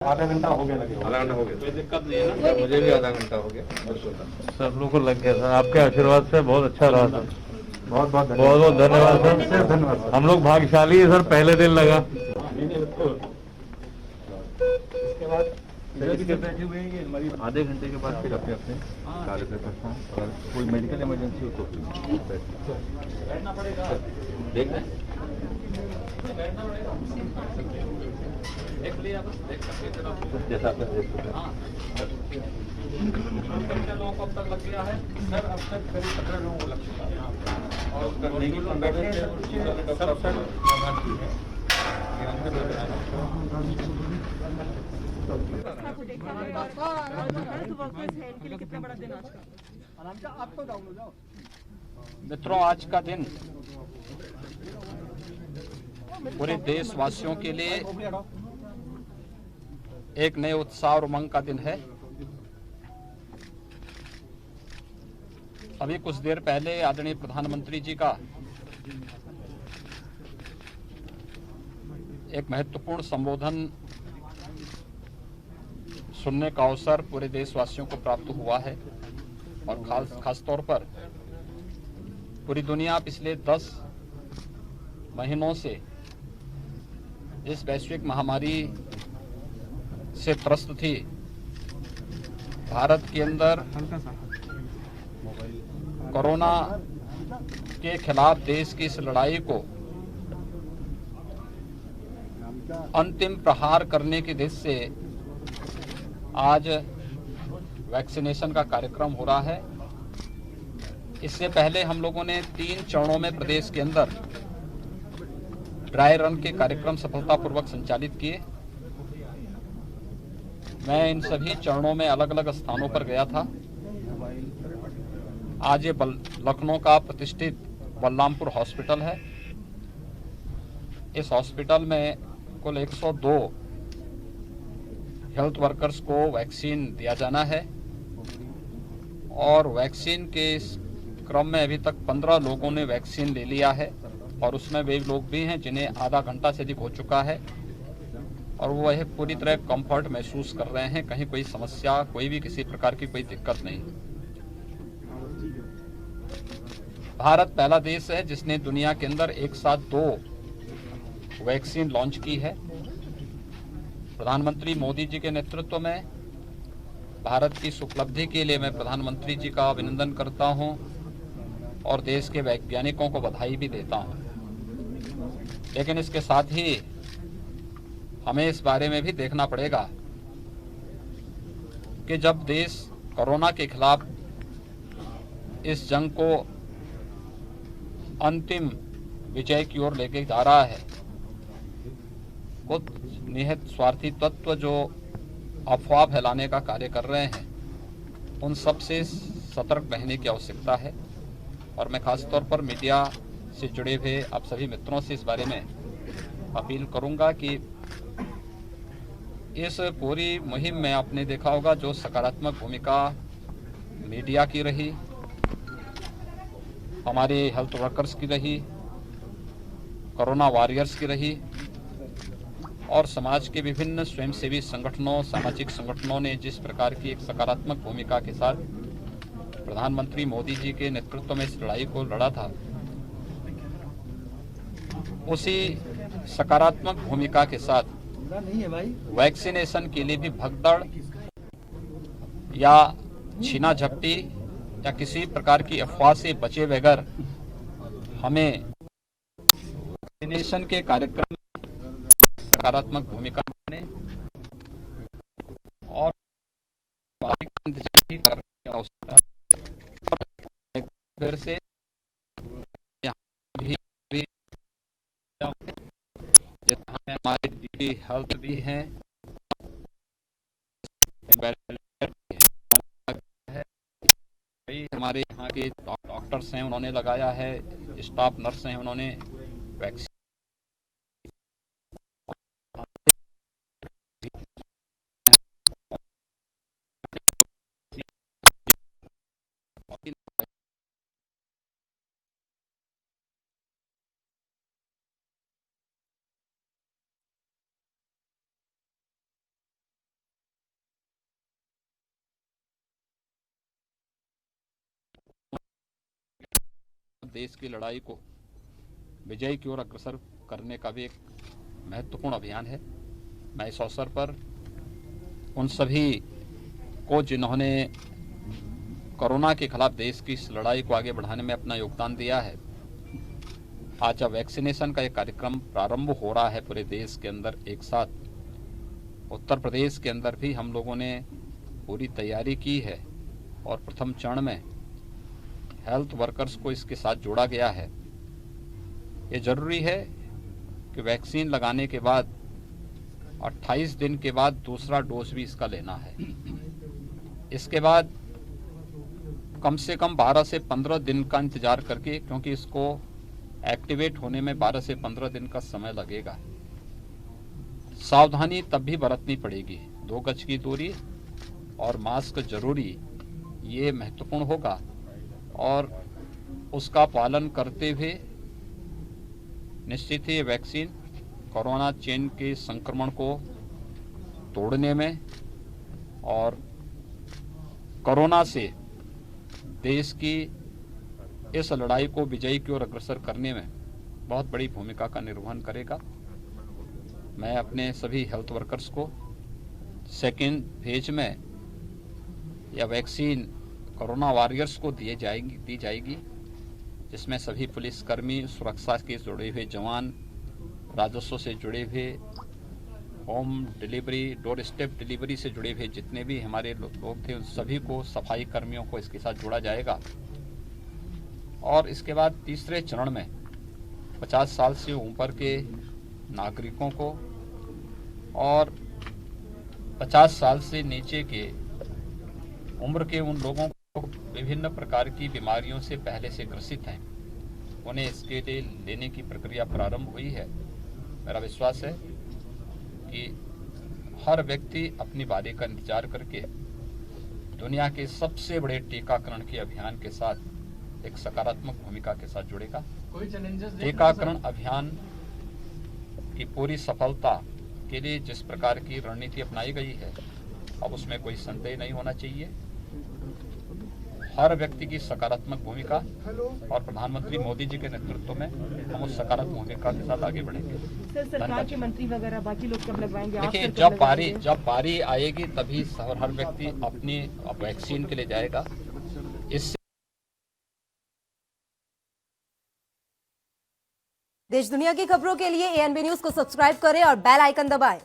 आधा घंटा हो गया, लगे आधा घंटा हो गया, कोई दिक्कत नहीं है ना? सर मुझे भी आधा घंटा हो गया। सब लोग को लग गया सर, आपके आशीर्वाद से बहुत अच्छा रहा सर। बहुत बहुत बहुत बहुत धन्यवाद सर। धन्यवाद सर। हम लोग भाग्यशाली है सर, पहले दिन लगा। इसके बाद इसके बैठे हुए हैं, ये हमारी आधे घंटे के बाद फिर अपने अपने कार्य पे करता हूँ। अगर कोई मेडिकल इमरजेंसी हो तो फिर बैठना पड़ेगा। देख रहे हैं। बैठना पड़ेगा। देख लिया, बस देख सकते थे। जैसा आपने देख सकते हैं। हाँ, लोगों को अब तक लग गया है सर। अब तक करीब 17 लोगों को लग चुका है और करने की सब सर लाभार्थी है। मित्रों, आज का दिन पूरे देशवासियों के लिए एक नए उत्साह और उमंग का दिन है। अभी कुछ देर पहले आदरणीय प्रधानमंत्री जी का एक महत्वपूर्ण संबोधन सुनने का अवसर पूरे देशवासियों को प्राप्त हुआ है और खास तौर पर पूरी दुनिया पिछले 10 महीनों से इस वैश्विक महामारी से त्रस्त थी। भारत के अंदर कोरोना के खिलाफ देश की इस लड़ाई को अंतिम प्रहार करने की दिशा से आज वैक्सीनेशन का कार्यक्रम हो रहा है। इससे पहले हम लोगों ने 3 चरणों में प्रदेश के अंदर ड्राई रन के कार्यक्रम सफलतापूर्वक संचालित किए। मैं इन सभी चरणों में अलग अलग स्थानों पर गया था। आज ये लखनऊ का प्रतिष्ठित बलरामपुर हॉस्पिटल है। इस हॉस्पिटल में कुल 102 हेल्थ वर्कर्स को वैक्सीन दिया जाना है और वैक्सीन के इस क्रम में अभी तक 15 लोगों ने वैक्सीन ले लिया है और उसमें वे लोग भी हैं जिन्हें आधा घंटा से अधिक हो चुका है और वो वह पूरी तरह कंफर्ट महसूस कर रहे हैं। कहीं कोई समस्या, कोई भी किसी प्रकार की कोई दिक्कत नहीं। भारत पहला देश है जिसने दुनिया के अंदर एक साथ 2 वैक्सीन लॉन्च की है। प्रधानमंत्री मोदी जी के नेतृत्व में भारत की इस उपलब्धि के लिए मैं प्रधानमंत्री जी का अभिनंदन करता हूं और देश के वैज्ञानिकों को बधाई भी देता हूं। लेकिन इसके साथ ही हमें इस बारे में भी देखना पड़ेगा कि जब देश कोरोना के खिलाफ इस जंग को अंतिम विजय की ओर लेके जा रहा है, कुछ निहित स्वार्थी तत्व जो अफवाह फैलाने का कार्य कर रहे हैं, उन सब से सतर्क रहने की आवश्यकता है। और मैं खास तौर पर मीडिया से जुड़े हुए आप सभी मित्रों से इस बारे में अपील करूंगा कि इस पूरी मुहिम में आपने देखा होगा जो सकारात्मक भूमिका मीडिया की रही, हमारे हेल्थ वर्कर्स की रही, कोरोना वॉरियर्स की रही और समाज के विभिन्न स्वयंसेवी संगठनों, सामाजिक संगठनों ने जिस प्रकार की एक सकारात्मक भूमिका के साथ प्रधानमंत्री मोदी जी के नेतृत्व में इस लड़ाई को लड़ा था, उसी सकारात्मक भूमिका के साथ वैक्सीनेशन के लिए भी भगदड़ या छीना झपटी या किसी प्रकार की अफवाह से बचे बगैर हमें वैक्सीनेशन के कार्यक्रम में सकारात्मक भूमिका निभाने और करने की आवश्यकता है। फिर से यहाँ भी हमारे डीपी हेल्थ भी हैं, हमारे यहाँ के डॉक्टर्स हैं, उन्होंने लगाया है, स्टाफ नर्स हैं, उन्होंने वैक्सीन देश की लड़ाई को विजय की ओर अग्रसर करने का भी एक महत्वपूर्ण अभियान है। मैं इस अवसर पर उन सभी को जिन्होंने कोरोना के खिलाफ देश की इस लड़ाई को आगे बढ़ाने में अपना योगदान दिया है, आज जब वैक्सीनेशन का एक कार्यक्रम प्रारंभ हो रहा है पूरे देश के अंदर एक साथ, उत्तर प्रदेश के अंदर भी हम लोगों ने पूरी तैयारी की है और प्रथम चरण में हेल्थ वर्कर्स को इसके साथ जोड़ा गया है। ये जरूरी है कि वैक्सीन लगाने के बाद 28 दिन के बाद दूसरा डोज भी इसका लेना है। इसके बाद कम से कम 12 से 15 दिन का इंतजार करके, क्योंकि इसको एक्टिवेट होने में 12 से 15 दिन का समय लगेगा, सावधानी तब भी बरतनी पड़ेगी। 2 गज की दूरी और मास्क जरूरी, ये महत्वपूर्ण होगा और उसका पालन करते हुए निश्चित ही ये वैक्सीन कोरोना चेन के संक्रमण को तोड़ने में और कोरोना से देश की इस लड़ाई को विजयी की ओर अग्रसर करने में बहुत बड़ी भूमिका का निर्वहन करेगा। मैं अपने सभी हेल्थ वर्कर्स को सेकेंड फेज में यह वैक्सीन कोरोना वॉरियर्स को दी जाएगी, जिसमें सभी पुलिसकर्मी, सुरक्षा के जुड़े हुए जवान, राजस्व से जुड़े हुए, home delivery, door step delivery से जुड़े हुए जितने भी हमारे लोग थे, उन सभी को, सफाई कर्मियों को इसके साथ जोड़ा जाएगा। और इसके बाद तीसरे चरण में 50 साल से ऊपर के नागरिकों को और 50 साल से नीचे के उम्र के उन लोगों को विभिन्न प्रकार की बीमारियों से पहले से ग्रसित हैं, उन्हें इसके लिए लेने की प्रक्रिया प्रारंभ हुई है। मेरा विश्वास है कि हर व्यक्ति अपनी बारी का इंतजार करके दुनिया के सबसे बड़े टीकाकरण के अभियान के साथ एक सकारात्मक भूमिका के साथ जुड़ेगा। टीकाकरण अभियान की पूरी सफलता के लिए जिस प्रकार की रणनीति अपनाई गई है, अब उसमें कोई संदेह नहीं होना चाहिए। हर व्यक्ति की सकारात्मक भूमिका और प्रधानमंत्री मोदी जी के नेतृत्व में हम उस सकारात्मक भूमिका के साथ आगे बढ़ेंगे। सर, सरकार के मंत्री वगैरह बाकी लोग कब लगवाएंगे? देखिए, जब बारी आएगी तभी हर व्यक्ति अपनी वैक्सीन के लिए जाएगा। इससे देश दुनिया की खबरों के लिए ANB न्यूज को सब्सक्राइब करें और बेल आइकन दबाएं।